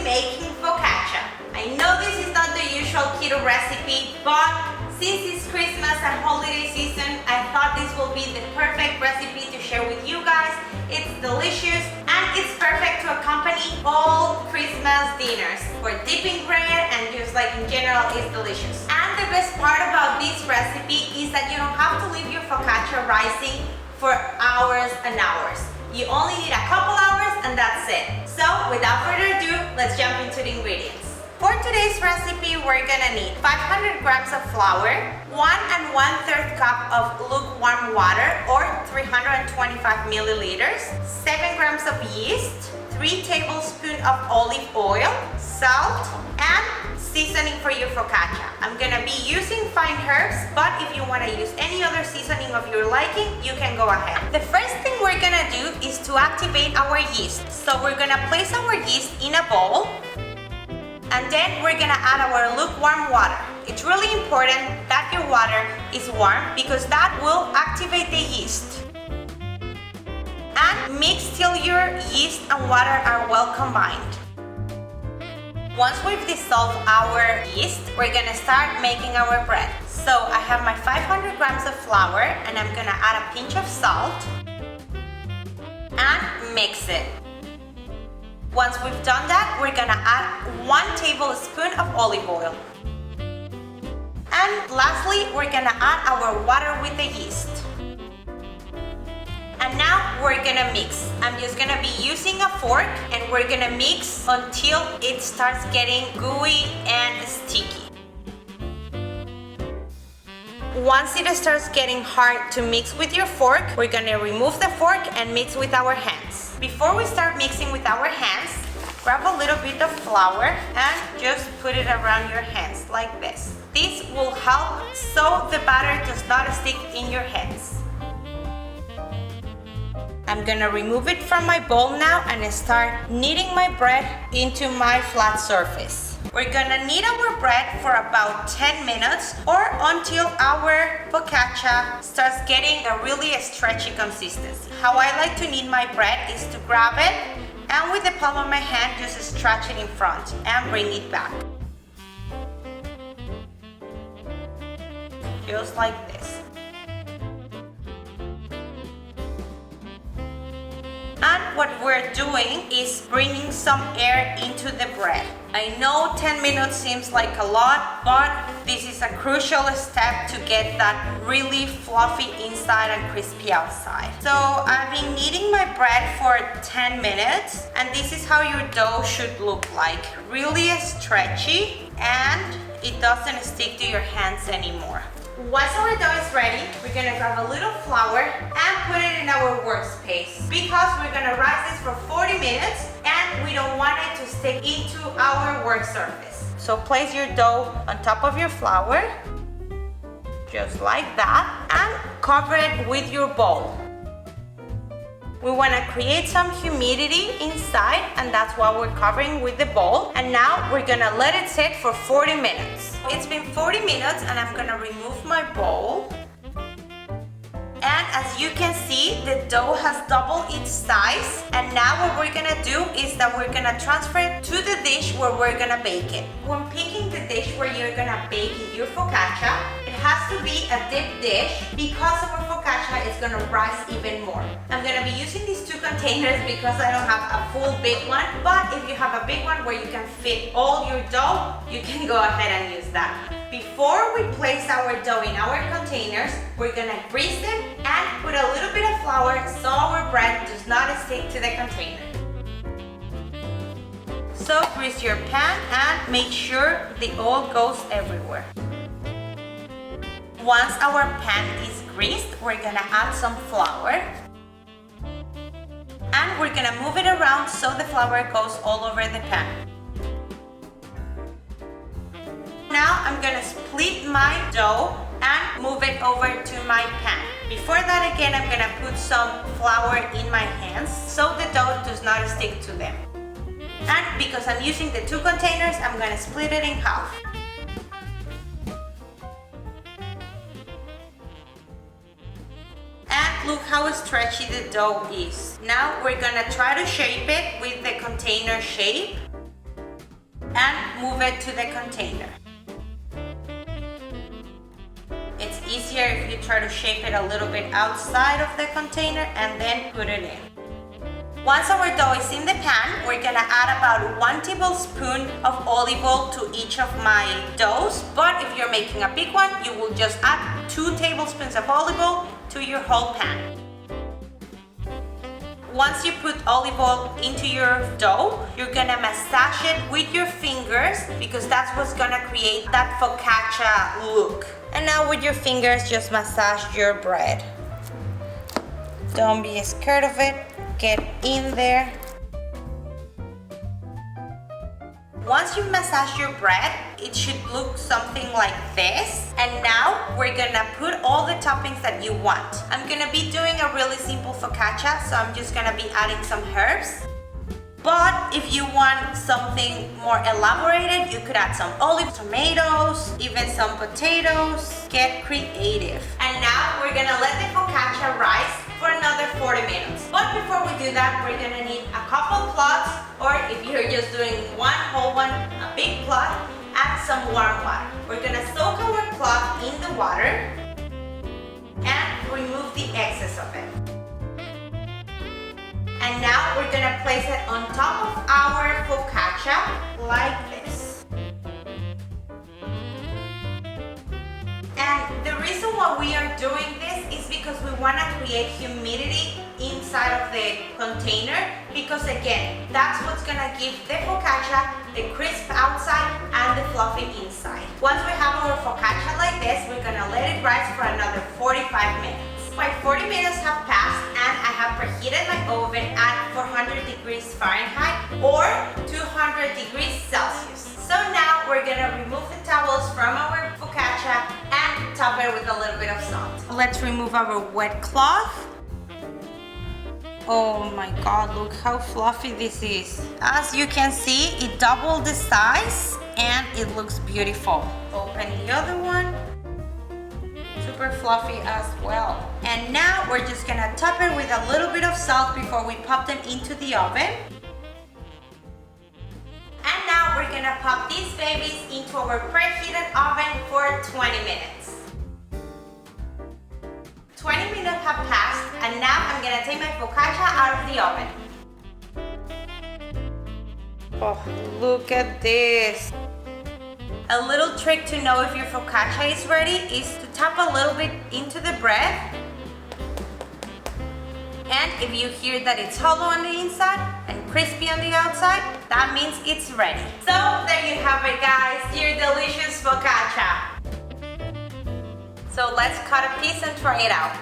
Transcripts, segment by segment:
making focaccia. I know this is not the usual keto recipe, but since it's Christmas and holiday season, I thought this will be the perfect recipe to share with you guys. It's delicious and it's perfect to accompany all Christmas dinners for dipping bread, and just like in general, it's delicious. And the best part about this recipe is that you don't have to leave your focaccia rising for hours and hours. You only need a couple hours and that's it. So without further ado, let's jump into the ingredients. For today's recipe, we're gonna need 500 grams of flour, 1 1/3 cup of lukewarm water or 325 milliliters, 7 grams of yeast, 3 tablespoons of olive oil, salt, and seasoning for your focaccia. I'm gonna be using fine herbs, but if you wanna use any other seasoning of your liking, you can go ahead. The first thing we're gonna do is to activate our yeast. So we're gonna place our yeast in a bowl, and then we're gonna add our lukewarm water. It's really important that your water is warm because that will activate the yeast. And mix till your yeast and water are well combined. Once we've dissolved our yeast, we're gonna start making our bread. So I have my 500 grams of flour and I'm gonna add a pinch of salt and mix it. Once we've done that, we're gonna add 1 tablespoon of olive oil. And lastly, we're gonna add our water with the yeast. And now we're gonna mix. I'm just gonna be using a fork and we're gonna mix until it starts getting gooey and sticky. Once it starts getting hard to mix with your fork, we're gonna remove the fork and mix with our hands. Before we start mixing with our hands, grab a little bit of flour and just put it around your hands like this. This will help so the batter does not stick in your hands. I'm gonna remove it from my bowl now and start kneading my bread into my flat surface. We're gonna knead our bread for about 10 minutes or until our focaccia starts getting a really stretchy consistency. How I like to knead my bread is to grab it and with the palm of my hand just stretch it in front and bring it back. Just like this. And what we're doing is bringing some air into the bread. I know 10 minutes seems like a lot, but this is a crucial step to get that really fluffy inside and crispy outside. So I've been kneading my bread for 10 minutes, and this is how your dough should look like. Really stretchy, and it doesn't stick to your hands anymore. Once our dough is ready, we're gonna grab a little flour and put it in our workspace because we're gonna rise this for 40 minutes and we don't want it to stick into our work surface. So place your dough on top of your flour, just like that, and cover it with your bowl. We want to create some humidity inside, and that's why we're covering with the bowl. And now we're gonna let it sit for 40 minutes. It's been 40 minutes and I'm gonna remove my bowl. And as you can see, the dough has doubled its size. And now what we're gonna do is that we're gonna transfer it to the dish where we're gonna bake it. When picking the dish where you're gonna bake your focaccia, it has to be a dip dish because our focaccia is gonna rise even more. I'm gonna be using these 2 containers because I don't have a full big one, but if you have a big one where you can fit all your dough, you can go ahead and use that. Before we place our dough in our containers, we're gonna grease them and put a little bit of flour so our bread does not stick to the container. So grease your pan and make sure the oil goes everywhere. Once our pan is greased, we're gonna add some flour. And we're gonna move it around so the flour goes all over the pan. Now I'm gonna split my dough and move it over to my pan. Before that, again, I'm gonna put some flour in my hands so the dough does not stick to them. And because I'm using the 2 containers, I'm gonna split it in half. And look how stretchy the dough is. Now we're gonna try to shape it with the container shape. and move it to the container. It's easier if you try to shape it a little bit outside of the container and then put it in. Once our dough is in the pan, we're gonna add about 1 tablespoon of olive oil to each of my doughs. But if you're making a big one, you will just add 2 tablespoons of olive oil to your whole pan. Once you put olive oil into your dough, you're gonna massage it with your fingers because that's what's gonna create that focaccia look. And now with your fingers, just massage your bread. Don't be scared of it. Get in there. Once you massage your bread, it should look something like this. And now we're gonna put all the toppings that you want. I'm gonna be doing a really simple focaccia, so I'm just gonna be adding some herbs. But if you want something more elaborated, you could add some olive, tomatoes, even some potatoes. Get creative. And now we're gonna let the focaccia rise for another 40 minutes. But before we do that, we're gonna need a couple cloths, or if you're just doing one whole one, a big cloth, add some warm water. We're gonna soak our cloth in the water and remove the excess of it. And now we're gonna place it on top of our focaccia like this. And the reason why we are doing this is because we wanna create humidity inside of the container, because again, that's what's gonna give the focaccia the crisp outside and the fluffy inside. Once we have our focaccia like this, we're gonna let it rise for another 45 minutes. My 40 minutes have passed and I have preheated my oven at 400 degrees Fahrenheit or 200 degrees Celsius. So now we're gonna remove the towels from our focaccia and top it with a little bit of salt. Let's remove our wet cloth. Oh my God, look how fluffy this is. As you can see, it doubled the size and it looks beautiful. Open the other one. Super fluffy as well. And now we're just gonna top it with a little bit of salt before we pop them into the oven. And now we're gonna pop these babies into our preheated oven for 20 minutes. 20 minutes have passed and now I'm gonna take my focaccia out of the oven. Oh, look at this. A little trick to know if your focaccia is ready is to tap a little bit into the bread. And if you hear that it's hollow on the inside and crispy on the outside, that means it's ready. So there you have it, guys, your delicious focaccia. So let's cut a piece and try it out.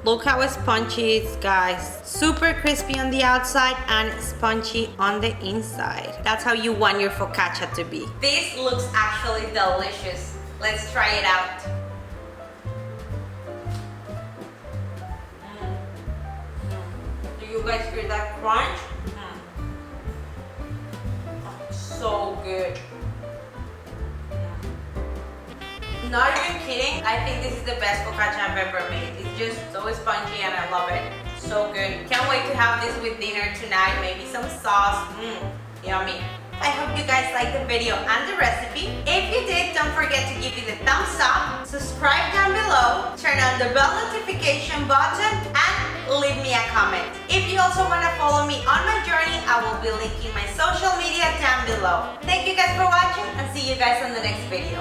Look how spongy it is, guys. Super crispy on the outside and spongy on the inside. That's how you want your focaccia to be. This looks actually delicious. Let's try it out. Do you guys hear that crunch? Oh, so good. Not even kidding, I think this is the best focaccia I've ever made. It's just so spongy and I love it. So good. Can't wait to have this with dinner tonight. Maybe some sauce. Yummy. I hope you guys liked the video and the recipe. If you did, don't forget to give it a thumbs up, subscribe down below, turn on the bell notification button, and leave me a comment. If you also want to follow me on my journey, I will be linking my social media down below. Thank you guys for watching and see you guys on the next video.